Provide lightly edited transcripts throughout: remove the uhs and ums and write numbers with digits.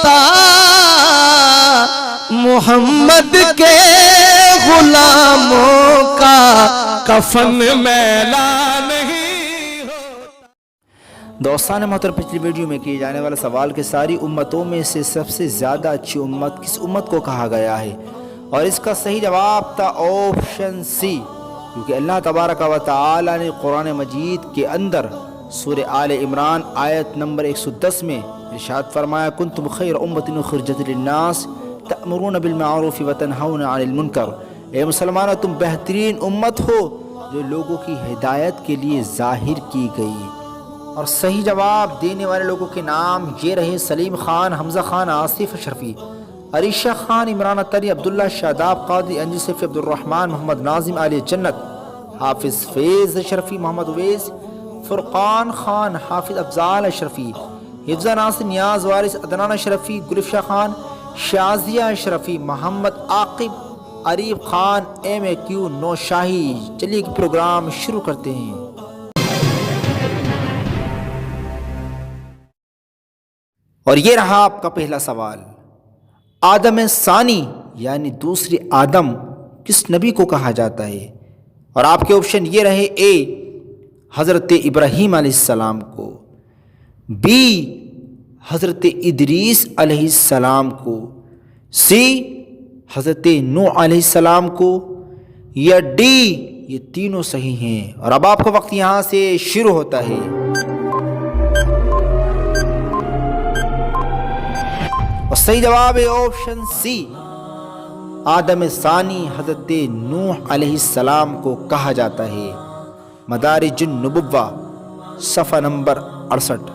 ہوتا محمد کے غلاموں کا کفن میلا نہیں ہوتا۔ دوستان محترم، پچھلی ویڈیو میں کیے جانے والے سوال کے ساری امتوں میں سے سب سے زیادہ اچھی امت کس امت کو کہا گیا ہے، اور اس کا صحیح جواب تھا آپشن سی، کیونکہ اللہ تبارک و تعالی نے قرآن مجید کے اندر سورہ آل عمران آیت نمبر 110 میں ارشاد فرمایا کنتم خیر امت اخرجت للناس تأمرون بالمعروف وتنہون عن المنکر، اے مسلمانوں تم بہترین امت ہو جو لوگوں کی ہدایت کے لیے ظاہر کی گئی۔ اور صحیح جواب دینے والے لوگوں کے نام یہ رہے: سلیم خان، حمزہ خان، آصف اشرفی، عریشہ خان، عمران تری، عبداللہ شاداب قادری، انجی صفی، عبد الرحمن، محمد ناظم علی جنت، حافظ فیض اشرفی، محمد اویس، فرقان خان، حافظ افضال اشرفی، حفظہ ناصر، نیاز وارث، عدنان اشرفی، گلفشہ خان، شازیہ اشرفی، محمد عاقب، عریب خان، ایم اے کیو، نوشاہی۔ چلیے کہ پروگرام شروع کرتے ہیں۔ اور یہ رہا آپ کا پہلا سوال: آدم ثانی یعنی دوسرے آدم کس نبی کو کہا جاتا ہے؟ اور آپ کے آپشن یہ رہے: اے حضرت ابراہیم علیہ السلام کو، بی حضرت ادریس علیہ السلام کو، سی حضرت نوح علیہ السلام کو، یا ڈی یہ تینوں صحیح ہیں۔ اور اب آپ کا وقت یہاں سے شروع ہوتا ہے۔ اور صحیح جواب ہے آپشن سی، آدم ثانی حضرت نوح علیہ السلام کو کہا جاتا ہے۔ مدارج النبوہ صفحہ نمبر 68۔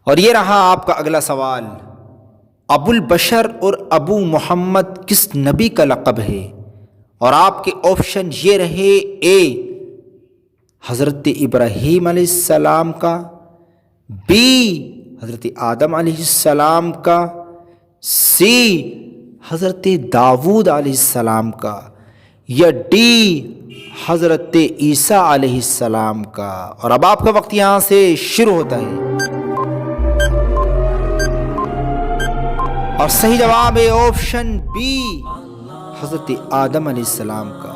اور یہ رہا آپ کا اگلا سوال: ابو البشر اور ابو محمد کس نبی کا لقب ہے؟ اور آپ کے آپشن یہ رہے: اے حضرت ابراہیم علیہ السلام کا، بی حضرت آدم علیہ السلام کا، سی حضرت داؤد علیہ السلام کا، یا ڈی حضرت عیسیٰ علیہ السلام کا۔ اور اب آپ کا وقت یہاں سے شروع ہوتا ہے۔ اور صحیح جواب ہے آپشن بی، حضرت آدم علیہ السلام کا۔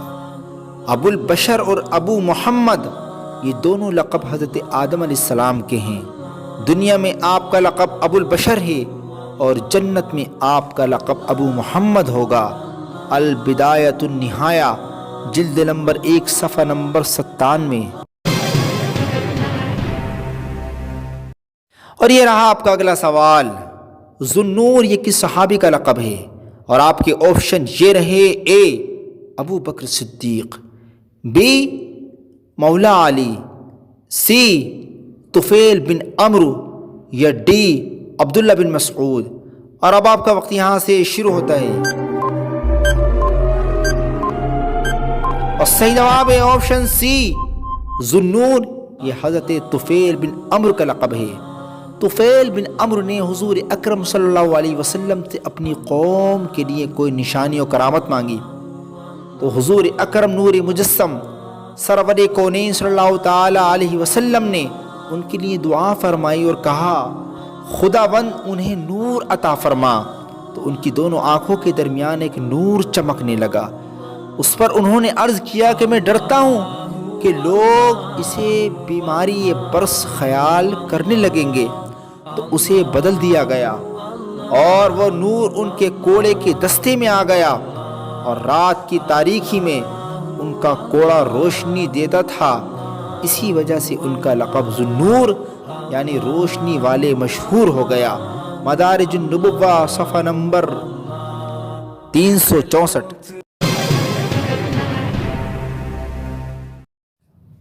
ابو البشر اور ابو محمد یہ دونوں لقب حضرت آدم علیہ السلام کے ہیں۔ دنیا میں آپ کا لقب ابو البشر ہے اور جنت میں آپ کا لقب ابو محمد ہوگا۔ البدایۃ النہایہ جلد نمبر 1 صفحہ نمبر 97۔ اور یہ رہا آپ کا اگلا سوال: ذو النور یہ کس صحابی کا لقب ہے؟ اور آپ کے آپشن یہ رہے: اے ابو بکر صدیق، بی مولا علی، سی طفیل بن عمرو، یا ڈی عبداللہ بن مسعود۔ اور اب آپ کا وقت یہاں سے شروع ہوتا ہے۔ اور صحیح جواب ہے آپشن سی، ذو النور یہ حضرت طفیل بن عمرو کا لقب ہے۔ طفیل بن عمرو نے حضور اکرم صلی اللہ علیہ وسلم سے اپنی قوم کے لیے کوئی نشانی و کرامت مانگی تو حضور اکرم نور مجسم سرور کونین صلی اللہ تعالی علیہ وسلم نے ان کے لیے دعا فرمائی اور کہا خداوند انہیں نور عطا فرما۔ تو ان کی دونوں آنکھوں کے درمیان ایک نور چمکنے لگا۔ اس پر انہوں نے عرض کیا کہ میں ڈرتا ہوں کہ لوگ اسے بیماری برس خیال کرنے لگیں گے، تو اسے بدل دیا گیا اور وہ نور ان کے کوڑے کے دستے میں آ گیا، اور رات کی تاریکی میں ان کا کوڑا روشنی دیتا تھا۔ اسی وجہ سے ان کا لقب ذو النور یعنی روشنی والے مشہور ہو گیا۔ مدارج النبوہ صفحہ نمبر 364۔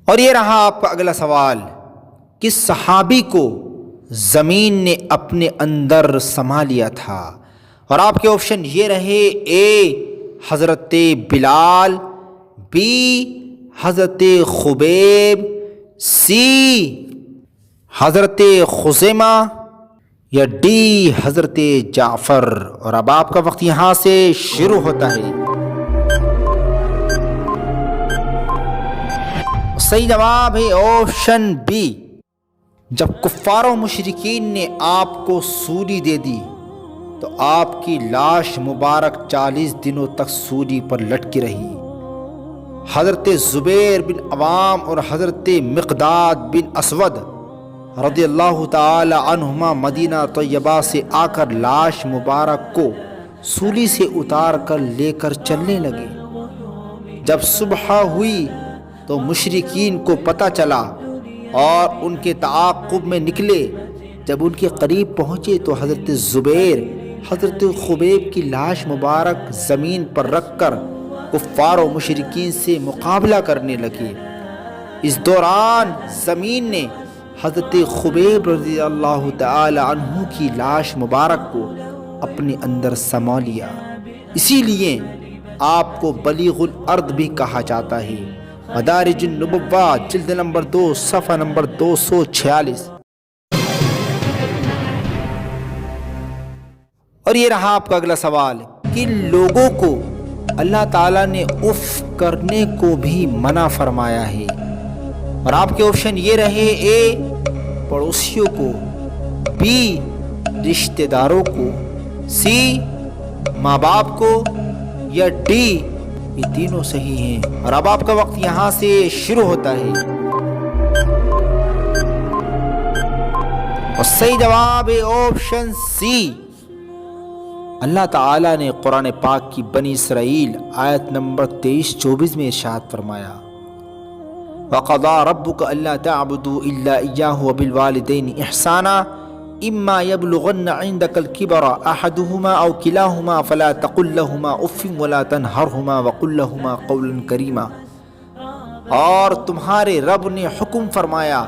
اور یہ رہا آپ کا اگلا سوال: کس صحابی کو زمین نے اپنے اندر سما لیا تھا؟ اور آپ کے آپشن یہ رہے: اے حضرت بلال، بی حضرت خبیب، سی حضرت خزیمہ، یا ڈی حضرت جعفر۔ اور اب آپ کا وقت یہاں سے شروع ہوتا ہے۔ صحیح جواب ہے آپشن بی، جب کفار و مشرکین نے آپ کو سولی دے دی تو آپ کی لاش مبارک 40 دنوں تک سولی پر لٹکی رہی۔ حضرت زبیر بن عوام اور حضرت مقداد بن اسود رضی اللہ تعالی عنہما مدینہ طیبہ سے آ کر لاش مبارک کو سولی سے اتار کر لے کر چلنے لگے۔ جب صبح ہوئی تو مشرکین کو پتہ چلا اور ان کے تعاقب میں نکلے۔ جب ان کے قریب پہنچے تو حضرت زبیر حضرت خبیب کی لاش مبارک زمین پر رکھ کر کفار و مشرکین سے مقابلہ کرنے لگے۔ اس دوران زمین نے حضرت خبیب رضی اللہ تعالی عنہ کی لاش مبارک کو اپنے اندر سما لیا۔ اسی لیے آپ کو بلیغ الارض بھی کہا جاتا ہے۔ مدارج النبوہ جلد نمبر 2 صفحہ نمبر 246۔ اور یہ رہا آپ کا اگلا سوال، کن لوگوں کو اللہ تعالیٰ نے اف کرنے کو بھی منع فرمایا ہے؟ اور آپ کے آپشن یہ رہے: اے پڑوسیوں کو، بی رشتہ داروں کو، سی ماں باپ کو، یا ڈی یہ تینوں صحیح ہیں۔ اور اب آپ کا وقت یہاں سے شروع ہوتا ہے اور صحیح جواب ہے آپشن سی۔ اللہ تعالیٰ نے قرآن پاک کی بنی اسرائیل آیت نمبر 23-24 میں ارشاد فرمایا: وَقَضَىٰ رَبُّكَ أَلَّا تَعْبُدُوا إِلَّا إِيَّاهُ وَبِالْوَالِدَيْنِ إِحْسَانًا إِمَّا يَبْلُغَنَّ عِندَكَ الْكِبَرَ أَحَدُهُمَا أَوْ كِلَاهُمَا فَلَا تَقُل لَّهُمَا أُفٍّ وَلَا تَنْهَرْهُمَا وَقُل لَّهُمَا قَوْلًا كَرِيمًا۔ اور تمہارے رب نے حکم فرمایا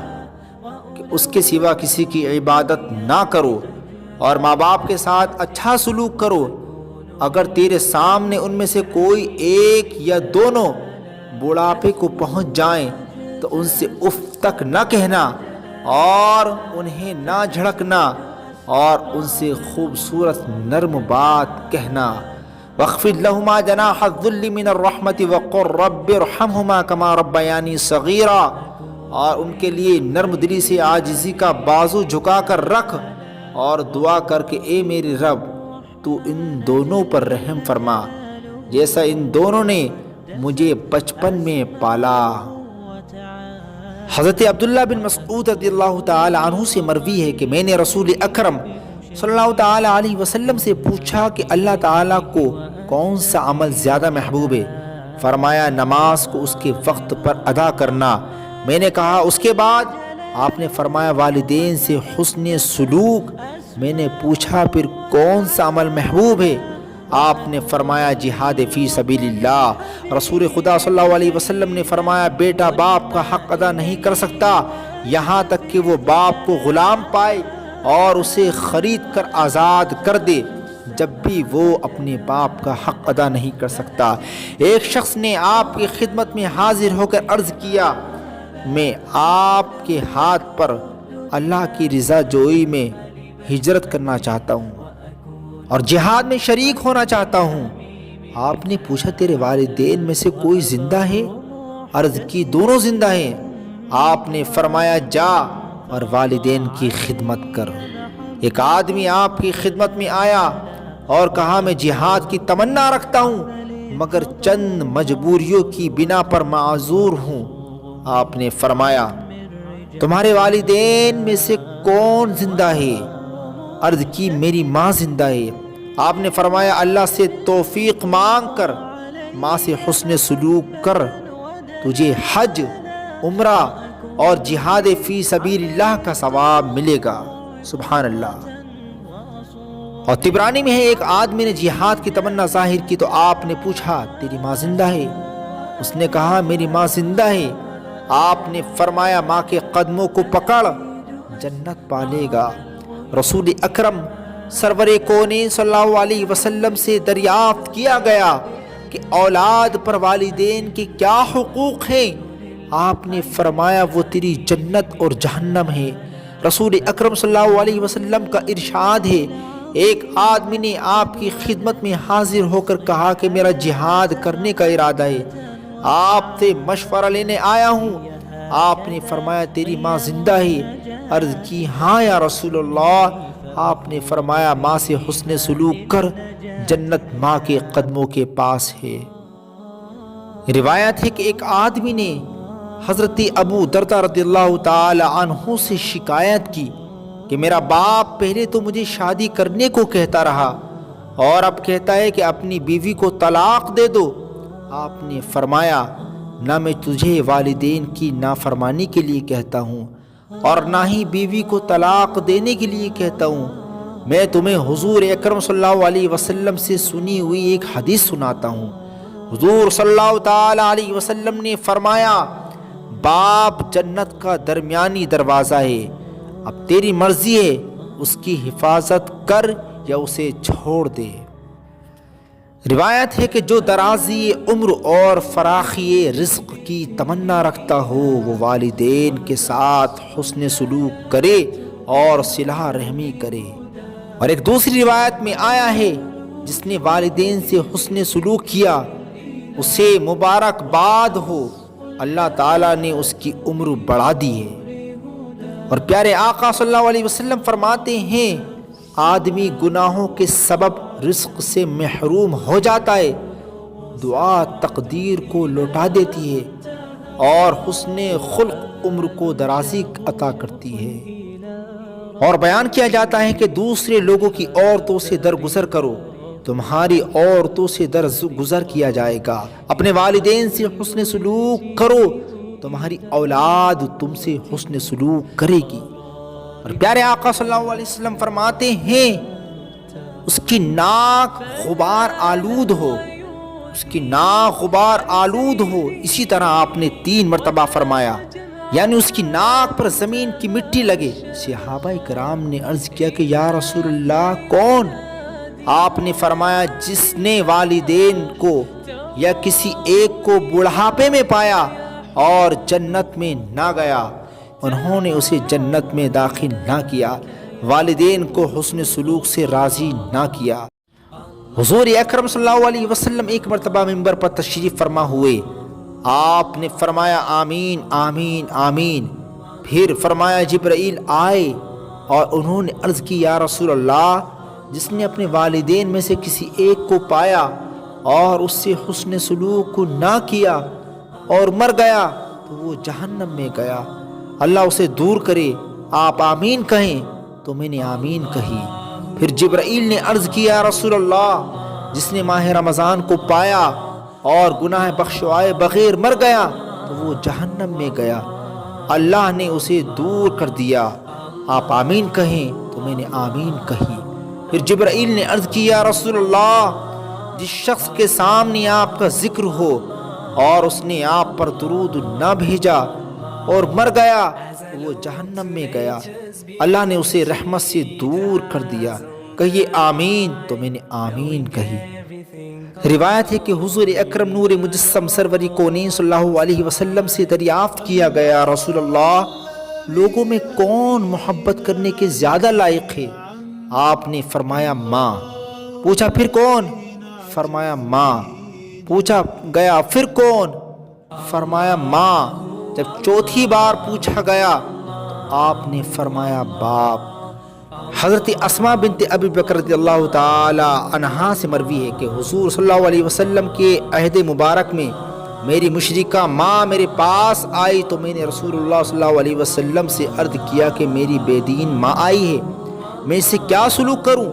کہ اس کے سوا کسی کی عبادت نہ کرو اور ماں باپ کے ساتھ اچھا سلوک کرو۔ اگر تیرے سامنے ان میں سے کوئی ایک یا دونوں بڑھاپے کو پہنچ جائیں تو ان سے اف تک نہ کہنا اور انہیں نہ جھڑکنا اور ان سے خوبصورت نرم بات کہنا۔ وَاخْفِضْ لَهُمَا جَنَاحَ الذُّلِّ مِنَ الرَّحْمَةِ وَقُلْ رَبِّ ارْحَمْهُمَا كَمَا رَبَّيَانِي صَغِيرًا۔ اور ان کے لیے نرم دلی سے عاجزی کا بازو جھکا کر رکھ اور دعا کر کہ اے میرے رب تو ان دونوں پر رحم فرما جیسا ان دونوں نے مجھے بچپن میں پالا۔ حضرت عبداللہ بن مسعود رضی اللہ تعالی عنہ سے مروی ہے کہ میں نے رسول اکرم صلی اللہ تعالی علیہ وسلم سے پوچھا کہ اللہ تعالیٰ کو کون سا عمل زیادہ محبوب ہے؟ فرمایا نماز کو اس کے وقت پر ادا کرنا۔ میں نے کہا اس کے بعد؟ آپ نے فرمایا والدین سے حسن سلوک۔ میں نے پوچھا پھر کون سا عمل محبوب ہے؟ آپ نے فرمایا جہاد فی سبیل اللہ۔ رسول خدا صلی اللہ علیہ وسلم نے فرمایا بیٹا باپ کا حق ادا نہیں کر سکتا یہاں تک کہ وہ باپ کو غلام پائے اور اسے خرید کر آزاد کر دے۔ جب بھی وہ اپنے باپ کا حق ادا نہیں کر سکتا۔ ایک شخص نے آپ کی خدمت میں حاضر ہو کر عرض کیا میں آپ کے ہاتھ پر اللہ کی رضا جوئی میں ہجرت کرنا چاہتا ہوں اور جہاد میں شریک ہونا چاہتا ہوں۔ آپ نے پوچھا تیرے والدین میں سے کوئی زندہ ہے؟ عرض کی دونوں زندہ ہیں۔ آپ نے فرمایا جا اور والدین کی خدمت کر۔ ایک آدمی آپ کی خدمت میں آیا اور کہا میں جہاد کی تمنا رکھتا ہوں مگر چند مجبوریوں کی بنا پر معذور ہوں۔ آپ نے فرمایا تمہارے والدین میں سے کون زندہ ہے؟ عرض کی میری ماں زندہ ہے۔ آپ نے فرمایا اللہ سے توفیق مانگ کر ماں سے حسن سلوک کر، تجھے حج، عمرہ اور جہاد فی سبیل اللہ کا ثواب ملے گا۔ سبحان اللہ۔ اور طبرانی میں ہے ایک آدمی نے جہاد کی تمنا ظاہر کی تو آپ نے پوچھا تیری ماں زندہ ہے؟ اس نے کہا میری ماں زندہ ہے۔ آپ نے فرمایا ماں کے قدموں کو پکڑ، جنت پالے گا۔ رسول اکرم سرور کونین صلی اللہ علیہ وسلم سے دریافت کیا گیا کہ اولاد پر والدین کے کیا حقوق ہیں؟ آپ نے فرمایا وہ تیری جنت اور جہنم ہے۔ رسول اکرم صلی اللہ علیہ وسلم کا ارشاد ہے ایک آدمی نے آپ کی خدمت میں حاضر ہو کر کہا کہ میرا جہاد کرنے کا ارادہ ہے، آپ سے مشورہ لینے آیا ہوں۔ آپ نے فرمایا تیری ماں زندہ ہے۔ عرض کی ہاں یا رسول اللہ۔ آپ نے فرمایا ماں سے حسن سلوک کر، جنت ماں کے قدموں کے پاس ہے۔ روایت ہے کہ ایک آدمی نے حضرت ابو دردہ رضی اللہ تعالی عنہ سے شکایت کی کہ میرا باپ پہلے تو مجھے شادی کرنے کو کہتا رہا اور اب کہتا ہے کہ اپنی بیوی کو طلاق دے دو۔ آپ نے فرمایا نہ میں تجھے والدین کی نافرمانی کے لیے کہتا ہوں اور نہ ہی بیوی کو طلاق دینے کے لیے کہتا ہوں، میں تمہیں حضور اکرم صلی اللہ علیہ وسلم سے سنی ہوئی ایک حدیث سناتا ہوں۔ حضور صلی اللہ تعالی علیہ وسلم نے فرمایا باپ جنت کا درمیانی دروازہ ہے، اب تیری مرضی ہے اس کی حفاظت کر یا اسے چھوڑ دے۔ روایت ہے کہ جو درازی عمر اور فراخی رزق کی تمنا رکھتا ہو وہ والدین کے ساتھ حسن سلوک کرے اور صلہ رحمی کرے۔ اور ایک دوسری روایت میں آیا ہے جس نے والدین سے حسن سلوک کیا اسے مبارکباد ہو، اللہ تعالیٰ نے اس کی عمر بڑھا دی ہے۔ اور پیارے آقا صلی اللہ علیہ وسلم فرماتے ہیں آدمی گناہوں کے سبب رزق سے محروم ہو جاتا ہے، دعا تقدیر کو لوٹا دیتی ہے اور حسن خلق عمر کو درازی عطا کرتی ہے۔ اور بیان کیا جاتا ہے کہ دوسرے لوگوں کی عورتوں سے درگزر کرو، تمہاری عورتوں سے درگزر کیا جائے گا۔ اپنے والدین سے حسن سلوک کرو، تمہاری اولاد تم سے حسن سلوک کرے گی۔ اور پیارے آقا صلی اللہ علیہ وسلم فرماتے ہیں اس کی ناک غبار آلود ہو، اس کی ناک غبار آلود ہو۔ اسی طرح آپ نے 3 مرتبہ فرمایا، یعنی اس کی ناک پر زمین کی مٹی لگے۔ صحابہ کرام نے عرض کیا کہ یا رسول اللہ کون؟ آپ نے فرمایا جس نے والدین کو یا کسی ایک کو بڑھاپے میں پایا اور جنت میں نہ گیا، انہوں نے اسے جنت میں داخل نہ کیا، والدین کو حسن سلوک سے راضی نہ کیا۔ حضور اکرم صلی اللہ علیہ وسلم ایک مرتبہ منبر پر تشریف فرما ہوئے، آپ نے فرمایا آمین آمین آمین۔ پھر فرمایا جبرائیل آئے اور انہوں نے عرض کی یا رسول اللہ جس نے اپنے والدین میں سے کسی ایک کو پایا اور اس سے حسن سلوک کو نہ کیا اور مر گیا تو وہ جہنم میں گیا، اللہ اسے دور کرے۔ آپ آمین کہیں تو میں نے آمین کہی۔ پھر جبرائیل نے عرض کیا رسول اللہ جس نے ماہ رمضان کو پایا اور گناہ بخشوائے بغیر مر گیا تو وہ جہنم میں گیا، اللہ نے اسے دور کر دیا۔ آپ آمین کہیں تو میں نے آمین کہی۔ پھر جبرائیل نے عرض کیا رسول اللہ جس شخص کے سامنے آپ کا ذکر ہو اور اس نے آپ پر درود نہ بھیجا اور مر گیا تو وہ جہنم میں گیا، اللہ نے اسے رحمت سے دور کر دیا۔ کہیے آمین تو میں نے آمین کہی۔ روایت ہے کہ حضور اکرم نور مجسم سروری کونین صلی اللہ علیہ وسلم سے دریافت کیا گیا رسول اللہ لوگوں میں کون محبت کرنے کے زیادہ لائق ہے؟ آپ نے فرمایا ماں۔ پوچھا پھر کون؟ فرمایا ماں۔ پوچھا گیا پھر کون؟ فرمایا ماں۔ جب چوتھی بار پوچھا گیا تو آپ نے فرمایا باپ۔ حضرت اسماء بنت ابی بکر رضی اللہ تعالی عنہا سے مروی ہے کہ حضور صلی اللہ علیہ وسلم کے عہد مبارک میں میری مشرکہ ماں میرے پاس آئی تو میں نے رسول اللہ صلی اللہ علیہ وسلم سے عرض کیا کہ میری بے دین ماں آئی ہے، میں اس سے کیا سلوک کروں؟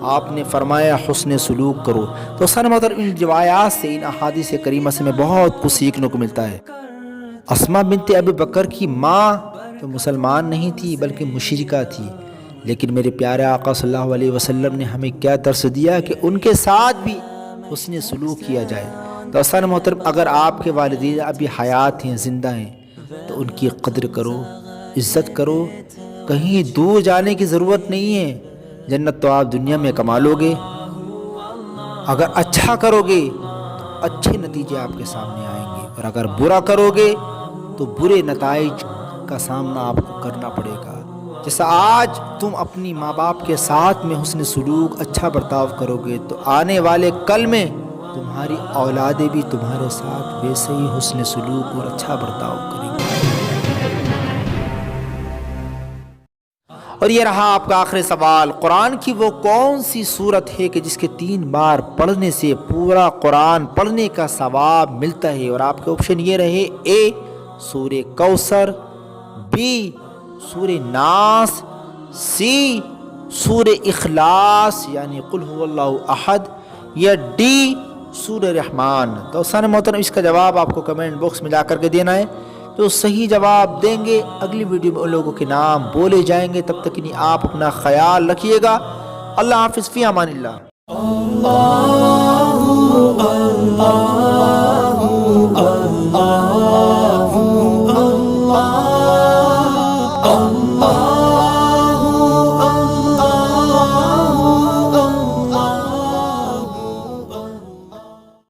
آپ نے فرمایا حسن سلوک کرو۔ تو سن محترم ان روایات سے ان احادیث کریمہ سے میں بہت کچھ سیکھنے کو ملتا ہے۔ اسماء بنت ابی بکر کی ماں تو مسلمان نہیں تھی بلکہ مشرکہ تھی، لیکن میرے پیارے آقا صلی اللہ علیہ وسلم نے ہمیں کیا درس دیا کہ ان کے ساتھ بھی حسن سلوک کیا جائے۔ تو سن محترم اگر آپ کے والدین ابھی حیات ہیں، زندہ ہیں، تو ان کی قدر کرو، عزت کرو، کہیں دور جانے کی ضرورت نہیں ہے، جنت تو آپ دنیا میں کما لو گے۔ اگر اچھا کرو گے تو اچھے نتیجے آپ کے سامنے آئیں گے، اور اگر برا کرو گے تو برے نتائج کا سامنا آپ کو کرنا پڑے گا۔ جیسا آج تم اپنی ماں باپ کے ساتھ میں حسن سلوک اچھا برتاؤ کرو گے تو آنے والے کل میں تمہاری اولادیں بھی تمہارے ساتھ ویسے ہی حسن سلوک اور اچھا برتاؤ کریں گے۔ اور یہ رہا آپ کا آخری سوال، قرآن کی وہ کون سی صورت ہے کہ جس کے 3 بار پڑھنے سے پورا قرآن پڑھنے کا ثواب ملتا ہے؟ اور آپ کے آپشن یہ رہے، اے سورہ کوثر، بی سورہ ناس، سی سورہ اخلاص یعنی قل هو اللہ احد، یا ڈی سورہ رحمان۔ تو دوستان محترم اس کا جواب آپ کو کمنٹ باکس میں جا کر کے دینا ہے۔ جو صحیح جواب دیں گے اگلی ویڈیو میں ان لوگوں کے نام بولے جائیں گے۔ تب تک آپ اپنا خیال رکھیے گا۔ اللہ حافظ، فی امان اللہ۔